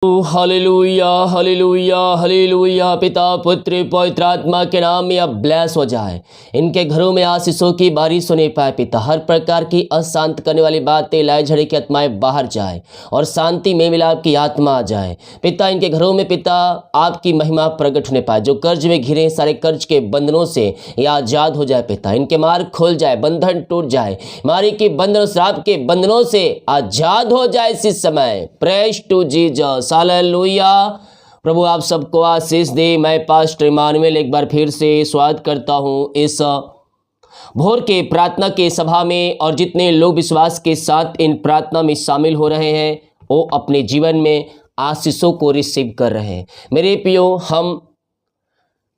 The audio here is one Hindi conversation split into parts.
Hallelujah hallelujah hallelujah. पिता पुत्र पवित्र आत्मा के नाम में अब ब्लेस हो जाए। इनके घरों में आशीषों की बारिश होने पाए पिता। हर प्रकार की अशांत करने वाली बातें, लाए झड़े की आत्माएं बाहर जाए और शांति में मिलाप की आत्मा आ जाए पिता। इनके घरों में पिता आपकी महिमा प्रकट होने पाए। जो कर्ज में घिरे सारे कर्ज के बंधनों से ये आजाद हो जाए पिता। इनके मार्ग खुल जाए, बंधन टूट जाए, मारी के बंधन, श्राप के बंधनों से आजाद हो जाए इसी समय। Praise to Jesus, hallelujah. प्रभु आप सबको आशीष दे। मैं पास्टर इमानुएल एक बार फिर से स्वागत करता हूं इस भोर के प्रार्थना के सभा में। और जितने लोग विश्वास के साथ इन प्रार्थना में शामिल हो रहे हैं वो अपने जीवन में आशीषों को रिसीव कर रहे हैं। मेरे प्रियो, हम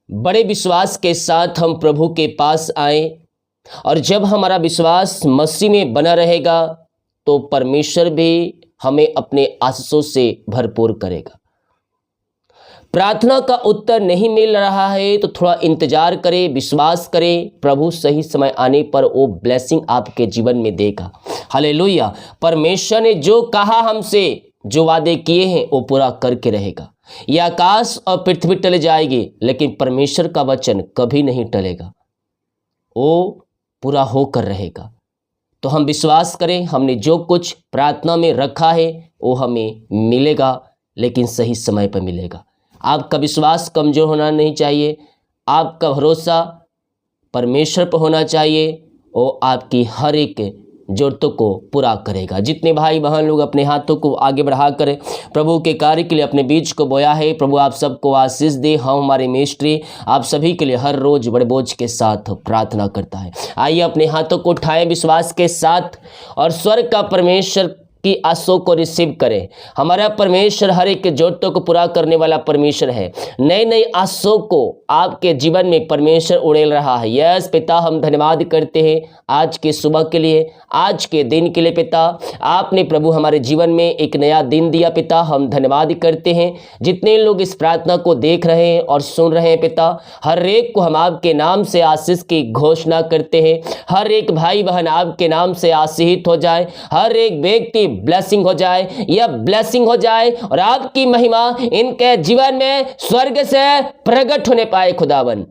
बड़े विश्वास के साथ हम प्रभु के पास आए और जब हमारा विश्वास मसीह में बना रहेगा तो परमेश्वर भी हमें अपने आशीषों से भरपूर करेगा। प्रार्थना का उत्तर नहीं मिल रहा है तो थोड़ा इंतजार करें, विश्वास करें। प्रभु सही समय आने पर वो ब्लेसिंग आपके जीवन में देगा। हालेलुया। परमेश्वर ने जो कहा हमसे, जो वादे किए हैं वो पूरा करके रहेगा। यह आकाश और पृथ्वी टल जाएगी लेकिन परमेश्वर का वचन कभी नहीं टलेगा, वो पूरा होकर रहेगा। तो हम विश्वास करें, हमने जो कुछ प्रार्थना में रखा है वो हमें मिलेगा, लेकिन सही समय पर मिलेगा। आपका विश्वास कमज़ोर होना नहीं चाहिए, आपका भरोसा परमेश्वर पर होना चाहिए। वो आपकी हर एक ज़रूरतों को पूरा करेगा। जितने भाई बहन लोग अपने हाथों को आगे बढ़ा कर प्रभु के कार्य के लिए अपने बीज को बोया है, प्रभु आप सबको आशीष दे। हम हमारे मिनिस्ट्री आप सभी के लिए हर रोज बड़े बोझ के साथ प्रार्थना करता है। आइए अपने हाथों को उठाएं विश्वास के साथ और स्वर्ग का परमेश्वर की आशों को रिसीव करें। हमारा परमेश्वर हर एक जरूरतों को पूरा करने वाला परमेश्वर है। नई नई आशों को आपके जीवन में परमेश्वर उड़ेल रहा है। यस पिता, हम धन्यवाद करते हैं आज के सुबह के लिए, आज के दिन के लिए। पिता आपने प्रभु हमारे जीवन में एक नया दिन दिया पिता, हम धन्यवाद करते हैं। जितने लोग इस प्रार्थना को देख रहे हैं और सुन रहे हैं पिता, हर एक को हम आपके नाम से आशीष की घोषणा करते हैं। हर एक भाई बहन आपके नाम से आशीषित हो जाए, हर एक व्यक्ति ब्लेसिंग हो जाए, यह ब्लेसिंग हो जाए और आपकी महिमा इनके जीवन में स्वर्ग से प्रकट होने पाए। खुदावन,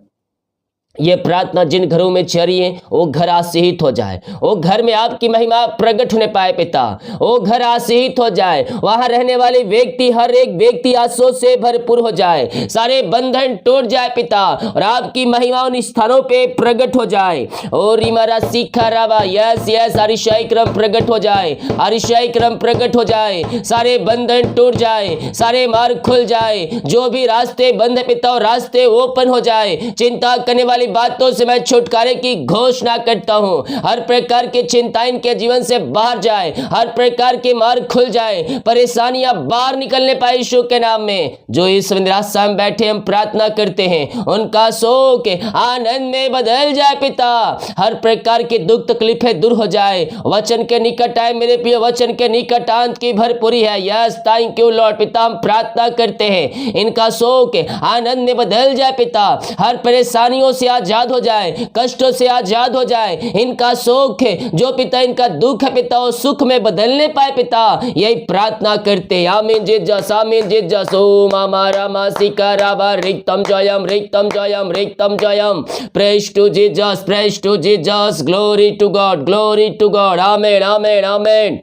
ये प्रार्थना जिन घरों में चली है वो घर आशीषित हो जाए, वो घर में आपकी महिमा प्रकट होने पाए पिता, वो घर आशीषित हो जाए। वहां रहने वाले व्यक्ति, हर एक व्यक्ति आशीषों से भरपूर हो जाए, सारे बंधन टूट जाए पिता और आपकी महिमा उन स्थानों पे प्रकट हो जाए। और रिमारा सीखा रावा, यस यस, अरिशाई क्रम प्रकट हो जाए, अरिशाई क्रम प्रकट हो जाए, सारे बंधन टूट जाए, सारे मार्ग खुल जाए, जो भी रास्ते बंद है पिता रास्ते ओपन हो जाए। चिंता करने वाली बातों से मैं छुटकारे की घोषणा करता हूं। हर प्रकार की चिंता इनके जीवन से बाहर जाए, हर प्रकार के मार्ग खुल जाए, परेशानियां बाहर निकलने पाए यीशु के नाम में। जो इस निराशा में बैठे हम प्रार्थना करते हैं, उनका शोक आनंद में बदल जाए पिता। हर प्रकार की दुख तकलीफें दूर हो जाए। वचन के निकट आए मेरे प्रिय, वचन के निकट अंत की भरपूरी है। Yes, thank you Lord. पिता हम प्रार्थना करते हैं, इनका शोक आनंद में बदल जाए पिता। हर परेशानियों से आजाद हो जाए, कष्टों से आजाद हो जाए। इनका शोक है जो पिता, इनका दुख है पिता, वो सुख में बदलने पाए पिता। यही प्रार्थना करते हैं। आमीन जीसस, आमीन जीसस। ओम हमारा मासिका राबा रिक्तम जयम, रिक्तम जयम, रिक्तम जयम। Praise to Jesus, praise to Jesus, glory to God, glory to God. आमीन आमीन आमीन।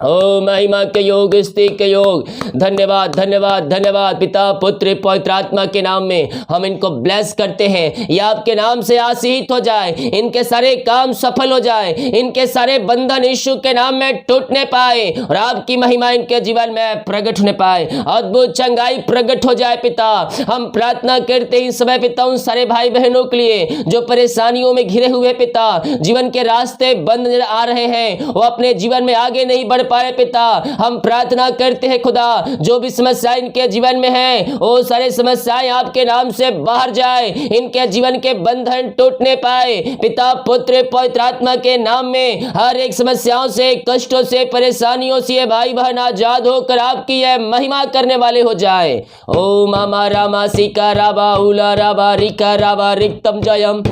ओ महिमा के योग, स्तुति के योग। धन्यवाद धन्यवाद धन्यवाद पिता पुत्र पवित्र आत्मा के नाम में हम इनको ब्लेस करते हैं। ये आपके नाम से आशीषित हो जाए, इनके सारे काम सफल हो जाए, इनके सारे बंधन यीशु के नाम में टूटने पाए और आपकी महिमा इनके जीवन में प्रकट होने पाए। अद्भुत चंगाई प्रकट हो जाए पिता। हम प्रार्थना करते हैं इस समय पिता उन सारे भाई बहनों के लिए जो परेशानियों में घिरे हुए पिता, जीवन के रास्ते बंद नजर आ रहे हैं, वो अपने जीवन में आगे नहीं बढ़ पाए पिता। हम प्रार्थना करते हैं खुदा, जो भी समस्या इनके जीवन में है वो सारे समस्याएं आपके नाम से बाहर जाए, इनके जीवन के बंधन टूटने पाए पिता पुत्र पवित्र आत्मा के नाम में। हर एक समस्याओं से, कष्टों से, परेशानियों से भाई बहन आजाद होकर आपकी यह महिमा करने वाले हो जाए। ओम मामा रामा सिका राबा उला राबा रिका राबा रिक्तम जयम।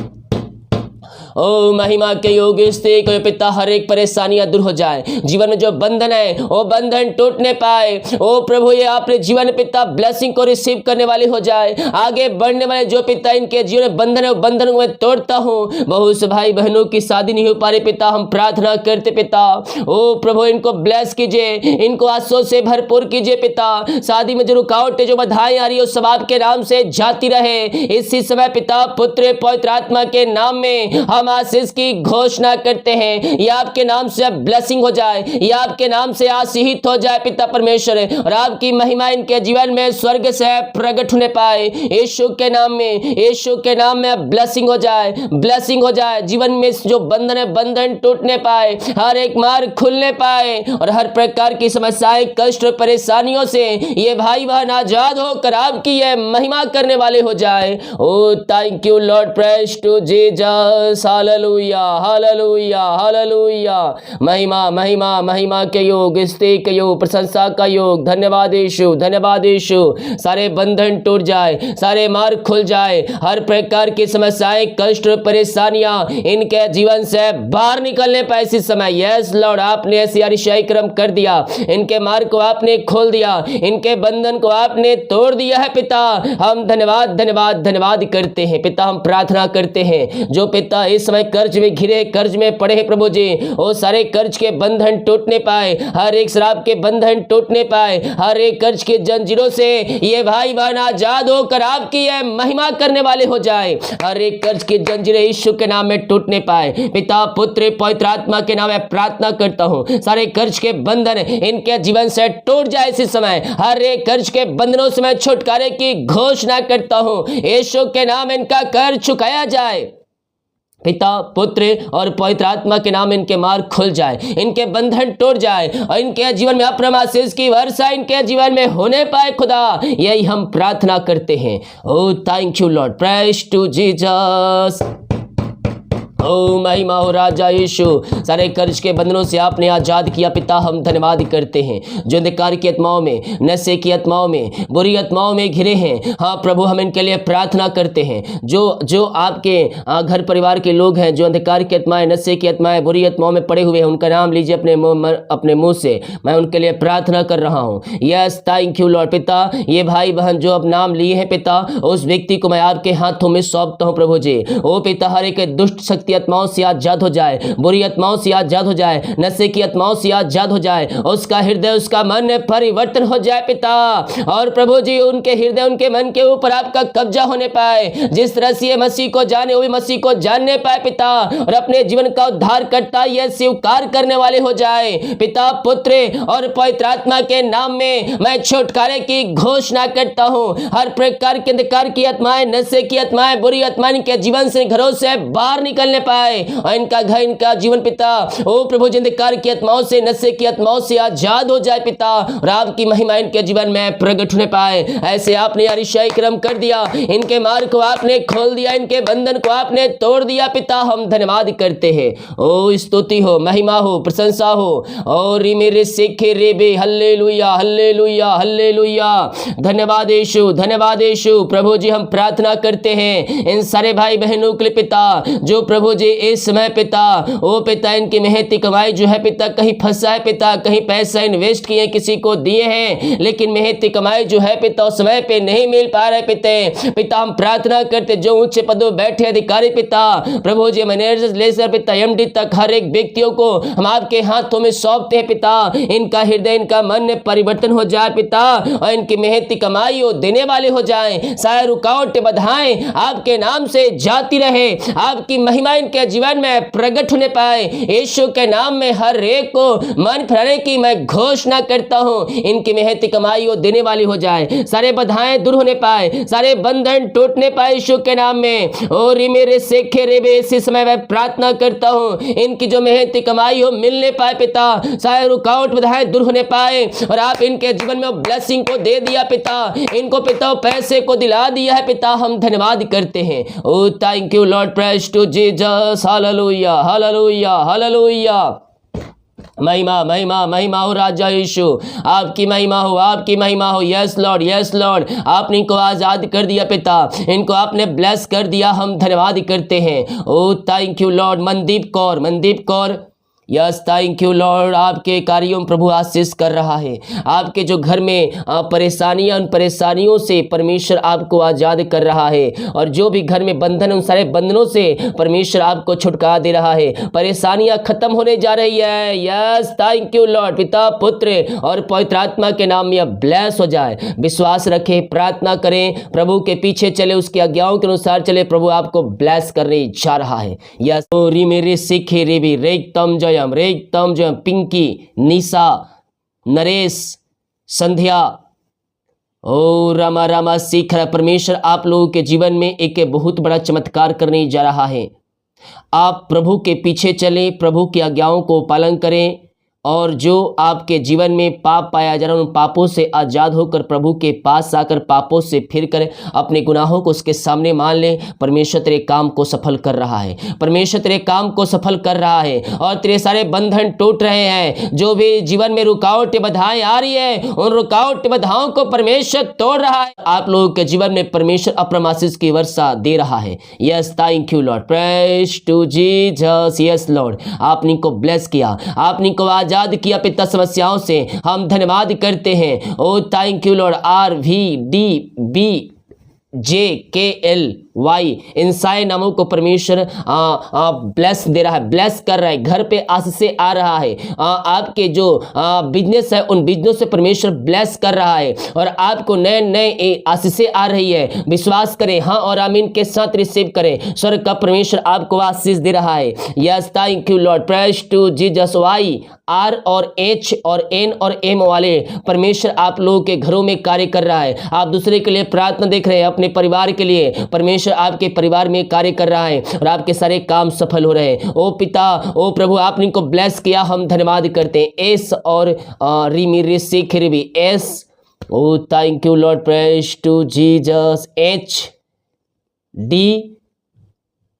ओ महिमा के योग स्थिति को पिता हर एक परेशानियां दूर हो जाए, जीवन में जो बंधन है वो बंधन टूटने पाए। ओ प्रभु ये आपने जीवन में पिता ब्लेसिंग को रिसीव करने वाली हो जाए, आगे बढ़ने वाले जो पिता इनके जीवन में बंधन है बंधन को मैं तोड़ता हूँ। बहुत से भाई बहनों की शादी नहीं हो पा रही पिता, हम प्रार्थना करते पिता ओ प्रभु इनको ब्लेस कीजिए, इनको आंसुओं से भरपूर कीजिए पिता। शादी में जो रुकावटें जो बाधाएं आ रही है सब आपके नाम से जाती रहे। इसी समय पिता पुत्र पवित्र आत्मा के नाम में हम आशीष की घोषणा करते हैं, ये आपके नाम से ब्लेसिंग हो जाए, ये आपके नाम से आशीषित हो जाए पिता परमेश्वर, और आपकी महिमा इनके जीवन में स्वर्ग से प्रकट होने पाए। यीशु के नाम में, यीशु के नाम में ब्लेसिंग हो जाए, ब्लेसिंग हो जाए। जीवन में जो बंधन है बंधन टूटने पाए, हर एक मार्ग खुलने पाए, और हर प्रकार की समस्याएं कष्ट और परेशानियों से ये भाई बहन आजाद होकर आपकी ये महिमा करने वाले हो जाए। Oh thank you Lord, praise to Jesus, hallelujah hallelujah hallelujah. महिमा महिमा महिमा के योग, स्तुति के योग, प्रशंसा का योग। धन्यवाद यीशु, धन्यवाद यीशु। सारे बंधन टूट जाए, सारे मार्ग खुल जाए, हर प्रकार की समस्याएं कष्ट और परेशानियां इनके जीवन से बाहर निकलने पाए इसी समय। यस लॉर्ड, आपने ऐसी अतिशय कर्म कर दिया, इनके मार्ग को आपने खोल दिया, इनके बंधन को आपने तोड़ दिया है पिता। हम धन्यवाद धन्यवाद धन्यवाद करते हैं पिता। हम प्रार्थना करते हैं जो पिता इस समय कर्ज में घिरे, कर्ज में पड़े हैं प्रभु जी, वो सारे कर्ज के बंधन टूटने पाए, हर एक शराब के बंधन टूटने पाए, हर एक कर्ज के जंजीरों से ये भाई बहन आजाद होकर आपकी ये महिमा करने वाले हो जाए। हर एक कर्ज की जंजीरें यीशु के नाम में टूटने पाए पिता पुत्र पवित्र आत्मा के नाम में प्रार्थना करता हूँ। सारे कर्ज के बंधन इनके जीवन से टूट जाए इसी समय। हर एक कर्ज के बंधनों से मैं छुटकारे की घोषणा करता हूँ। यीशु के नाम इनका कर्ज चुकाया जाए पिता पुत्र और पवित्र आत्मा के नाम इनके मार्ग खुल जाए, इनके बंधन टूट जाए, और इनके जीवन में अपना आशीष की वर्षा इनके जीवन में होने पाए खुदा, यही हम प्रार्थना करते हैं। Oh thank you Lord, praise to Jesus. ओ महिमा हो राजा यीशु, सारे कर्ज के बंधनों से आपने आजाद किया पिता, हम धन्यवाद करते हैं। जो अंधकार की आत्माओं में, नशे की आत्माओं में, बुरी आत्माओं में घिरे हैं, हाँ प्रभु हम इनके लिए प्रार्थना करते हैं। जो आपके घर परिवार के लोग हैं जो अंधकार की आत्माएं, नशे की आत्माएं, बुरी आत्माओं में पड़े हुए हैं, उनका नाम लीजिए अपने मुंह से, मैं उनके लिए प्रार्थना कर रहा हूँ। यस थैंक यू लॉर्ड पिता। ये भाई बहन जो अब नाम लिए हैं पिता, उस व्यक्ति को मैं आपके हाथों में सौंपता हूँ प्रभु जी। ओ पिता हर एक दुष्ट शक्ति आत्माओं से आजाद हो जाए, बुरी आत्माओं से आजाद हो जाए, नशे की आत्माओं से आजाद हो जाए, उसका हृदय उसका मन परिवर्तन हो जाए पिता। और प्रभु जी उनके हृदय उनके मन के ऊपर आपका कब्जा होने पाए, जिस तरह से ये मसीह को जाने वो भी मसीह को जानने पाए पिता, और अपने जीवन का उद्धार करता यह स्वीकार करने वाले हो जाए पिता पुत्र और पवित्र आत्मा के नाम में मैं छुटकारे की घोषणा करता हूँ। हर प्रकार के अंधकार की आत्माएं, नशे की आत्माएं, बुरी आत्माएं इनके जीवन से, घरों से बाहर निकलने पाए, और इनका घर इनका जीवन पिता ओ प्रभु जी अंधकार की आत्माओं से, नशे की आत्माओं से आजाद हो जाए पिता, और आपकी महिमा इनके जीवन में प्रकट होने पाए। ऐसे आपने अतिशय कर्म कर दिया, इनके मार्ग को आपने खोल दिया, इनके बंधन को आपने तोड़ दिया पिता, हम धन्यवाद करते हैं। ओ स्तुति हो, महिमा हो, प्रशंसा हो, और मेरे सीखे रेबे हल्लेलुया हल्लेलुया हल्लेलुया। धन्यवाद यीशु, धन्यवाद यीशु। प्रभु जी हम प्रार्थना करते हैं इन सारे भाई बहनों के लिए पिता, जो प्रभु जी इस समय पिता ओ पिता इनकी मेहनती कमाई जो है पिता कहीं फंसा है पिता, कहीं पैसा इन्वेस्ट किए किसी को दिए हैं, लेकिन मेहनती कमाई जो है पिता उस समय पे नहीं मिल पा रहे पिता हम प्रार्थना करते जो ऊंचे पदों बैठे अधिकारी पिता, प्रभु जी मैनेजर लेकर पिता एमडी तक हर एक व्यक्तियों को हम आपके हाथों में सौंपते हैं पिता। इनका हृदय इनका मन में परिवर्तन हो जाए पिता, और इनकी मेहनती कमाई हो देने वाले हो जाए। सारे रुकावट बाधाएं आपके नाम से जाती रहे, आपकी महिमा इनके जीवन में प्रकट होने पाए। यीशु के नाम में हर एक को मन फिराने की मैं घोषणा करता हूँ, इनकी मेहनती कमाई हो देने वाली हो जाए, सारे बाधाएं दूर होने पाए, सारे बंधन टूटने पाए यीशु के नाम में। और मेरे सेखे रेबे इसी समय मैं प्रार्थना करता हूँ इनकी जो मेहनती कमाई हो मिलने पाए पिता, सारे रुकावट बाधाएं दूर होने पाए, और आप इनके जीवन में ब्लेसिंग को दे दिया पिता, इनको पिता पैसे को दिला दिया है पिता, हम धन्यवाद करते हैं। Oh thank you Lord, praise to Jesus, hallelujah hallelujah hallelujah. महिमा महिमा महिमा हो राजा यीशु, आपकी महिमा हो, आपकी महिमा हो। यस लॉर्ड, यस लॉर्ड, आपने इनको आज़ाद कर दिया पिता, इनको आपने ब्लेस कर दिया, हम धन्यवाद करते हैं। Oh thank you Lord. Mandeep Kaur, yes thank you Lord, आपके कार्यों में प्रभु आशीष कर रहा है। आपके जो घर में परेशानियां, उन परेशानियों से परमेश्वर आपको आज़ाद कर रहा है, और जो भी घर में बंधन, उन सारे बंधनों से परमेश्वर आपको छुटकारा दे रहा है। परेशानियां खत्म होने जा रही है। Yes thank you Lord. पिता, पुत्र और पवित्र आत्मा के नाम में अब ब्लेस हो जाए। विश्वास रखें, प्रार्थना करें, प्रभु के पीछे चले, उसकी आज्ञाओं के अनुसार चले, प्रभु आपको ब्लेस करने जा रहा है। यस री मेरे सीखे रे भी रेतम जयम पिंकी, निशा, नरेश, संध्या, ओ रामा रामा सीख रहा। परमेश्वर आप लोगों के जीवन में एक बहुत बड़ा चमत्कार करने जा रहा है। आप प्रभु के पीछे चलें, प्रभु की आज्ञाओं को पालन करें, और जो आपके जीवन में पाप पाया जा रहा है, उन पापों से आज़ाद होकर प्रभु के पास आकर पापों से फिर कर अपने गुनाहों को उसके सामने मान लें। परमेश्वर तेरे काम को सफल कर रहा है, परमेश्वर तेरे काम को सफल कर रहा है, और तेरे सारे बंधन टूट रहे हैं। जो भी जीवन में रुकावटें बाधाएं आ रही है, उन रुकावट बाधाओं को परमेश्वर तोड़ रहा है। आप लोगों के जीवन में परमेश्वर अपना आशीष की वर्षा दे रहा है। Yes thank you Lord, praise to Jesus. Yes lord, आपने को ब्लेस किया, आपने को आजाद किया पिता समस्याओं से, हम धन्यवाद करते हैं। Oh thank you Lord. RVDBJKLY इन सारे नामों को परमेश्वर ब्लेस दे रहा है, ब्लेस कर रहा है। घर पे आशीष से आ रहा है। आपके जो बिजनेस है, उन बिजनेस से परमेश्वर ब्लेस कर रहा है, और आपको नए नए आशीष से आ रही है। विश्वास करें, हाँ और आमीन के साथ रिसीव करें। स्वर्ग का परमेश्वर आपको आशीष दे रहा है। Yes thank you Lord, praise to Jesus. Y, R और H और N और M वाले परमेश्वर आप लोगों के घरों में कार्य कर रहा है। आप दूसरे के लिए प्रार्थना देख रहे हैं, अपने परिवार के लिए परमेश्वर आपके परिवार में कार्य कर रहा है, और आपके सारे काम सफल हो रहे हैं। ओ पिता, ओ प्रभु, आपने इनको ब्लेस किया, हम धन्यवाद करते हैं। एस और रिमी एस, oh thank you Lord, praise to Jesus.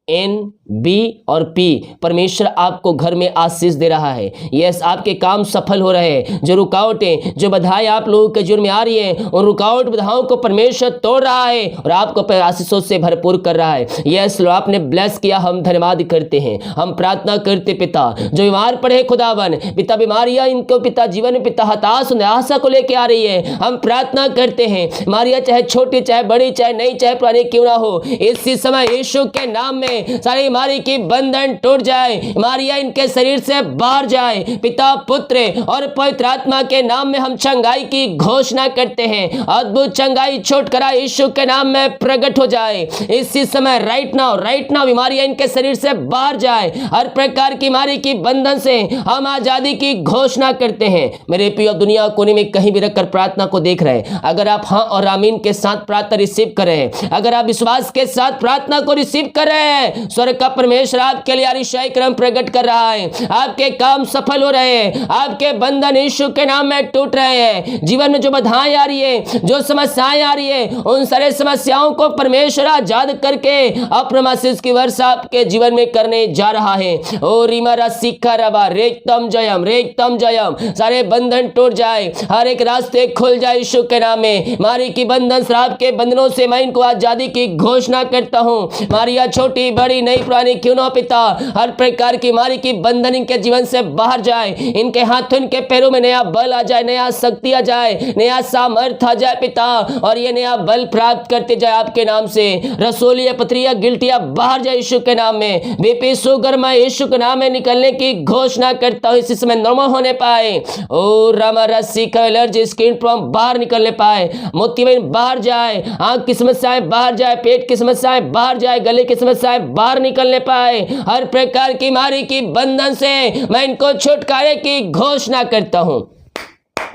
HDNB और P परमेश्वर आपको घर में आशीष दे रहा है। यस, आपके काम सफल हो रहे हैं। जो रुकावटें, जो बाधाएं आप लोगों के जीवन में आ रही हैं, उन रुकावट बाधाओं को परमेश्वर तोड़ रहा है, और आपको आशीषों से भरपूर कर रहा है। यस लो, आपने ब्लेस किया, हम धन्यवाद करते हैं। हम प्रार्थना करते पिता, जो बीमार पड़े खुदावन, पिता बीमारियां इनको पिता जीवन में पिता हताश निराशा को लेके आ रही है, हम प्रार्थना करते हैं। बीमारियां चाहे छोटी, चाहे बड़ी, चाहे नई, चाहे पुरानी क्यों ना हो, इसी समय यीशु के नाम में सारी बीमारी की बंधन टूट जाए, बीमारियां इनके शरीर से बाहर जाए। पिता, पुत्र और पवित्र आत्मा के नाम में हम चंगाई की घोषणा करते हैं। अद्भुत चंगाई, छुटकारा यीशु के नाम में प्रकट हो जाए इसी समय। राइट नाउ बीमारियां इनके शरीर से बाहर जाए। हर प्रकार की बीमारी की बंधन से हम आजादी की घोषणा करते हैं। मेरे प्रिय, दुनिया कोने में कहीं भी रखकर प्रार्थना को देख रहे हैं, अगर आप हाँ और आमीन के साथ प्रार्थना रिसीव कर रहे हैं, अगर आप विश्वास के साथ प्रार्थना को रिसीव कर रहे हैं, स्वर्ग का परमेश्वर आपके लिए अतिशय क्रम प्रकट कर रहा है। आपके काम सफल हो रहे हैं, आपके बंधन यीशु के नाम में टूट रहे हैं। जीवन में जो बाधाएं आ रही है, जो समस्याएं आ रही है, उन सारे समस्याओं को परमेश्वर आजाद करके अपने आशीष की वर्षा आपके जीवन में करने जा रहा है। ओ रीमारा सिक्का रबा रेतम जयम, सारे बंधन टूट जाए, हर एक रास्ते खुल जाए यीशु के नाम में। मारी की बंधन, श्राप के बंधनों से मैं इनको आजादी की घोषणा करता हूँ। मारिया छोटी बड़ी नई पुरानी क्यों ना पिता, हर प्रकार की मारी की बंधन इनके जीवन से बाहर जाए। इनके हाथों, इनके पैरों में नया बल आ जाए, नया शक्ति आ जाए, नया सामर्थ आ जाए पिता, और ये नया बल प्राप्त करते जाए आपके नाम से। रसोलिया, पथरिया, गिल्टिया बाहर जाए यीशु के नाम में। बीपी, शुगर मैं यीशु के नाम में निकलने की घोषणा करता हूँ, इसी समय नॉर्मल होने पाए। ओ रामा रस्सी का एलर्जी, स्किन प्रॉब्लम बाहर निकलने पाए, मोतियाबिंद बाहर जाए, आंख की समस्याएं बाहर जाए, पेट की समस्याएं बाहर जाए, गले की समस्याएं बाहर निकलने पाए। हर प्रकार की बीमारी की बंधन से मैं इनको छुटकारे की घोषणा करता हूं।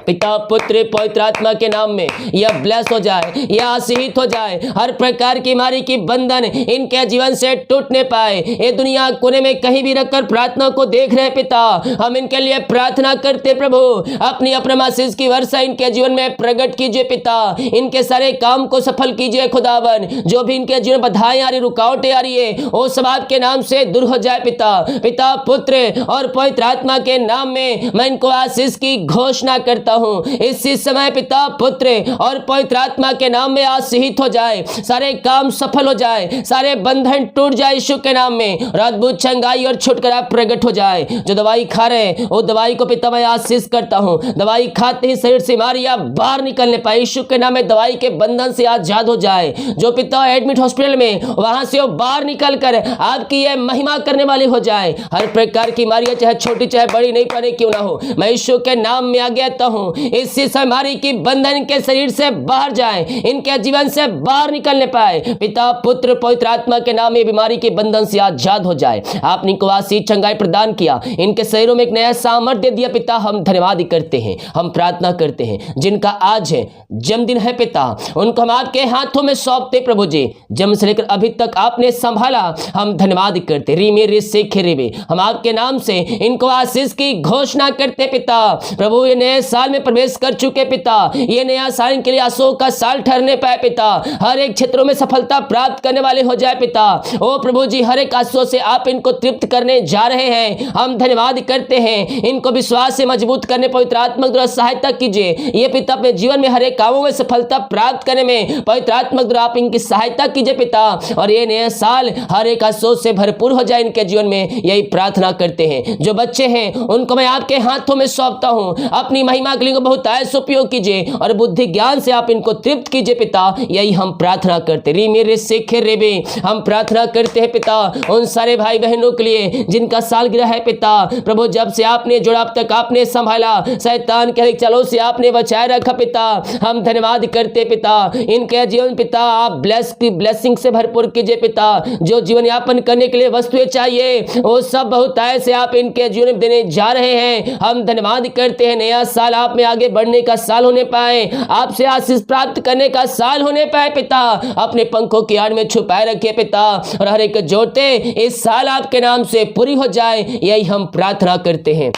पिता पुत्र पवित्र आत्मा के नाम में यह ब्लेस हो जाए, यह आशीषित हो जाए। हर प्रकार की बीमारी की बंधन इनके जीवन से टूटने पाए। ये दुनिया कोने में कहीं भी रखकर प्रार्थना को देख रहे पिता, हम इनके लिए प्रार्थना करते प्रभु, अपनी आशीष की वर्षा इनके जीवन में प्रकट कीजिए पिता। इनके सारे काम को सफल कीजिए खुदावन। जो भी इनके जीवन में बाधाएं आ रही, रुकावटें आ रही है, वो सब आपके नाम से दूर हो जाए पिता। पिता पुत्र और पवित्र आत्मा के नाम में मैं इनको आशीष की घोषणा करता हूँ। इसी समय पिता पुत्र और पवित्र आत्मा के नाम में आशीषित हो जाए, सारे काम सफल हो जाए, सारे बंधन टूट जाए यीशु के नाम में, और अद्भुत चंगाई और छुटकारा प्रकट हो जाए। जो दवाई खा रहे हैं वो दवाई को पिता मैं आशीष करता हूँ, दवाई खाते ही शरीर से बीमारियां बाहर निकलने पाए यीशु के नाम में, दवाई के बंधन से आजाद हो जाए। जो पिता एडमिट हॉस्पिटल में, वहां से वो बाहर निकल कर आपकी ये महिमा करने वाले हो जाए। हर प्रकार की बीमारियां चाहे छोटी चाहे बड़ी नहीं पड़े क्यों ना हो, मैं यीशु के नाम में आ गया हूँ। इसी समय बीमारी की बंधन इनके शरीर से बाहर जाए, इनके जीवन से बाहर निकलने पाए। पिता पुत्र पवित्र आत्मा के नाम में बीमारी के बंधन से आजाद हो जाए। आपने इनको आशीष चंगाई प्रदान किया, इनके शरीरों में एक नया सामर्थ्य दे दिया पिता। हम धन्यवाद करते हैं, हम प्रार्थना करते हैं। जिनका आज है जन्मदिन है पिता, उनको हम आपके हाथों में सौंपते प्रभु जी। जन्म से लेकर अभी तक आपने संभाला, हम धन्यवाद करते। रीमे रिसे खेरेबे, हम आपके नाम से इनको आशीष की घोषणा करते पिता। प्रभु ये नए साल में प्रवेश कर चुके पिता, ये नया साल इनके लिए आशा का साल ठहरने पाए पिता। हर एक क्षेत्रों में सफलता प्राप्त करने वाले हो जाए पिता। ओ प्रभु जी, हर एक आशा से आप इनको तृप्त करने जा रहे हैं, हम धन्यवाद करते हैं। इनको विश्वास से मजबूत करने पवित्र आत्मा द्वारा सहायता कीजिए। ये पिता अपने जीवन में हर एक कामों में सफलता प्राप्त करने में पवित्र आत्मा द्वारा आप इनकी सहायता कीजिए पिता। और ये नया साल हर एक आशा से भरपूर हो जाए इनके जीवन में, यही प्रार्थना करते हैं। जो बच्चे हैं उनको मैं आपके हाथों में सौंपता हूं, अपनी महिमा के लिए बहुत ऐसा उपयोग कीजिए और बुद्धि ज्ञान से आप इनको तृप्त कीजिए पिता, यही हम प्रार्थना करते। री मेरे शेखे रेबे, हम प्रार्थना करते हैं पिता उन सारे भाई बहनों के लिए जिनका सालगिरह है पिता। प्रभु जब से आपने जोड़ा अब तक आपने संभाला, शैतान के चलो से आपने बचाए रखा पिता, हम धन्यवाद करते पिता। इनके जीवन पिता आप ब्लेसिंग से भरपूर कीजिए पिता। जो जीवन यापन करने के लिए वस्तुएं चाहिए वो सब बहुत ऐसे आप इनके जीवन में देने जा रहे हैं, हम धन्यवाद करते हैं। नया साल आप में आगे बढ़ने का साल होने पाए, आपसे आशीष प्राप्त करने का साल होने पाए पिता। अपने पंखों की आड़ में छुपाए रखिए पिता, और हर एक जोड़ते इस साल आपके नाम से पूरी हो जाए, यही हम प्रार्थना करते हैं।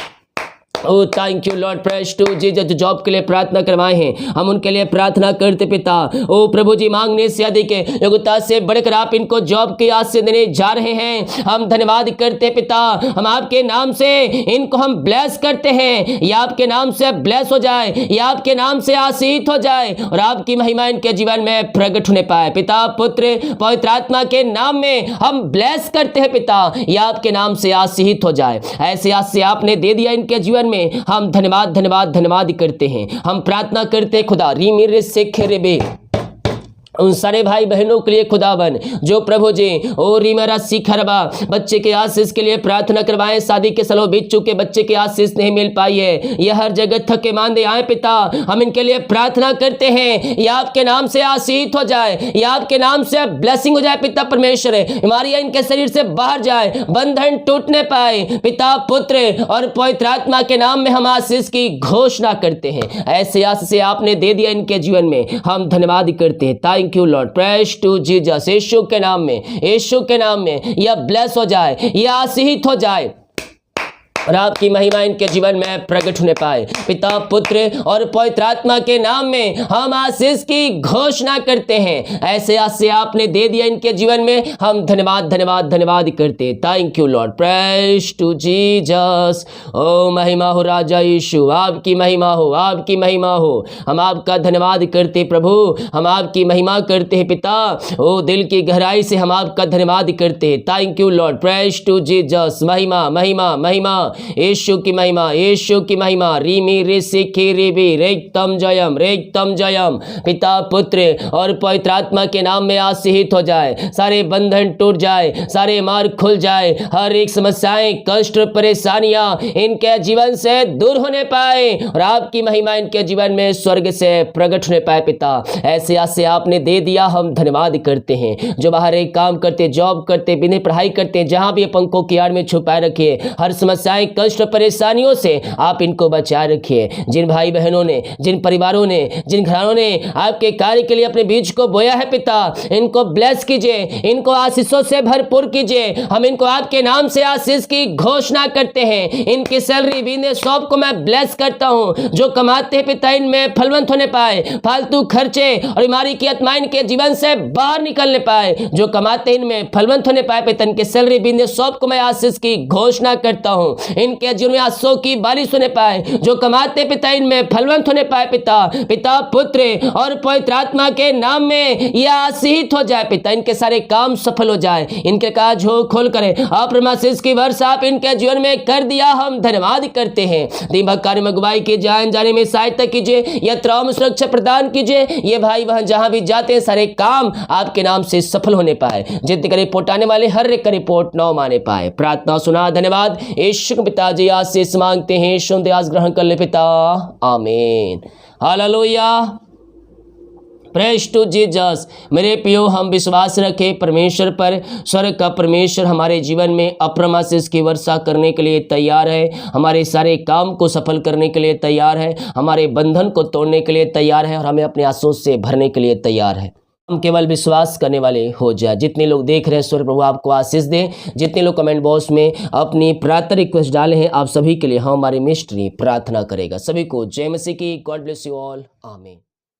Oh thank you Lord, praise to Jesus. जो जॉब के लिए प्रार्थना करवाए हैं हम उनके लिए प्रार्थना करते पिता। ओ प्रभु जी, मांगने से अधिक योग्यता से बढ़कर आप इनको जॉब की आशीष देने जा रहे हैं, हम धन्यवाद करते पिता। हम आपके नाम से इनको हम ब्लेस करते हैं, या आपके नाम से ब्लेस हो जाए, या आपके नाम से आशीषित हो जाए, और आपकी महिमा इनके जीवन में प्रकट होने पाए। पिता पुत्र पवित्र आत्मा के नाम में हम ब्लेस करते हैं पिता, या आपके नाम से आशीषित हो जाए। ऐसे आशीष आपने दे दिया इनके जीवन में, हम धन्यवाद धन्यवाद धन्यवाद करते हैं। हम प्रार्थना करते हैं खुदा री मेरे शेखे रेबे उन सारे भाई बहनों के लिए खुदावन जो प्रभु जी ओ रीमरा सिखरबा बच्चे के आशीष के लिए प्रार्थना करवाएं। शादी के सालों बीत चुके बच्चे के आशीष नहीं मिल पाई है, यह हर जगह थके मांदे आए पिता, हम इनके लिए प्रार्थना करते हैं। यह आपके नाम से आशीष हो जाए, यह आपके नाम से ब्लेसिंग हो जाए पिता परमेश्वर। बीमारियां इनके शरीर से बाहर जाए, बंधन टूटने पाए पिता पुत्र और पवित्र आत्मा के नाम में हम आशीष की घोषणा करते हैं। ऐसे आशीष आपने दे दिया इनके जीवन में, हम धन्यवाद करते हैं। Thank you Lord, praise to Jesus. यीशु के नाम में, यीशु के नाम में यह ब्लेस हो जाए, यह आशीषित हो जाए, और आपकी महिमा इनके जीवन में प्रकट होने पाए। पिता पुत्र और पवित्र आत्मा के नाम में हम आशीष की घोषणा करते हैं। ऐसे आशीष आपने दे दिया इनके जीवन में, हम धन्यवाद धन्यवाद धन्यवाद करते। Thank you Lord, praise to Jesus. ओ महिमा हो राजा यीशु, आपकी महिमा हो, आपकी महिमा हो। हम आपका धन्यवाद करते प्रभु, हम आपकी महिमा करते हैं पिता। ओ दिल की गहराई से हम आपका धन्यवाद करते हैं। Thank you Lord, praise to Jesus. महिमा महिमा महिमा यीशु की महिमा, यीशु की महिमा। रीमी ऋषि खीरीबी रेक्तम जयम, रेक्तम जयम। पिता पुत्र और पवित्र आत्मा के नाम में आशीषित हो जाए, सारे बंधन टूट जाए, सारे मार्ग खुल जाए, हर एक समस्याएं कष्ट परेशानियां इनके जीवन से दूर होने पाए, और आपकी महिमा इनके जीवन में स्वर्ग से प्रकट होने पाए पिता। ऐसे आशीष आपने दे दिया, हम धन्यवाद करते हैं। जो बाहर एक काम करते, जॉब करते, बिना पढ़ाई करते, जहां भी पंखों की आड़ में छुपाए रखिए, हर समस्या समस्याएं, कष्ट, परेशानियों से आप इनको बचाए रखिए। जिन भाई बहनों ने, जिन परिवारों ने, जिन घरानों ने आपके कार्य के लिए अपने बीज को बोया है पिता, इनको ब्लेस कीजिए, इनको आशीषों से भरपूर कीजिए। हम इनको आपके नाम से आशीष की घोषणा करते हैं। इनकी सैलरी, बिजनेस, शॉप को मैं ब्लेस करता हूं। जो कमाते हैं पिता, इनमें फलवंत होने पाए, फालतू खर्चे और बीमारी की आत्मा इनके जीवन से बाहर निकलने पाए। जो कमाते इनमें फलवंत होने पाए पिता, इनके सैलरी, बिजनेस, शॉप को मैं आशीष की घोषणा करता हूं। इनके जीवन में आशीषों की बारिश होने पाए। जो कमाते पिता, इनमें फलवंत होने पाए पिता, पुत्र और पवित्र आत्मा के नाम में यह आशीषित हो जाए पिता। इनके सारे काम सफल हो जाए, इनके काज हो खोल करे। आप आशीष की वर्षा आप इनके जीवन में कर दिया, हम धन्यवाद करते हैं। दिमाग कार्य में अगुवाई कीजिए, आने जाने में सहायता कीजिए, यात्राओं में सुरक्षा प्रदान कीजिए। ये भाई बहन जहां भी जाते हैं सारे काम आपके नाम से सफल होने पाए। जितने का रिपोर्ट आने वाले हर एक का रिपोर्ट नौ माने पाए। प्रार्थना सुना, धन्यवाद। यीशु पिताजी आशीष मांगते हैं, यीशु आशीष ग्रहण कर ले पिता, आमीन। Hallelujah, praise to Jesus. मेरे प्रियो, हम विश्वास रखें परमेश्वर पर। स्वर्ग का परमेश्वर हमारे जीवन में अप्रम आशीष की वर्षा करने के लिए तैयार है, हमारे सारे काम को सफल करने के लिए तैयार है, हमारे बंधन को तोड़ने के लिए तैयार है और हमें अपने आशीष से भरने के लिए तैयार है। हम केवल विश्वास करने वाले हो जाए। जितने लोग देख रहे हैं, स्वर्ग प्रभु आपको आशीष दें। जितने लोग कमेंट बॉक्स में अपनी प्रार्थना रिक्वेस्ट डाले हैं, आप सभी के लिए हमारी मिस्ट्री प्रार्थना करेगा। सभी को जय मसीह की। गॉड ब्लेस यू ऑल, आमीन।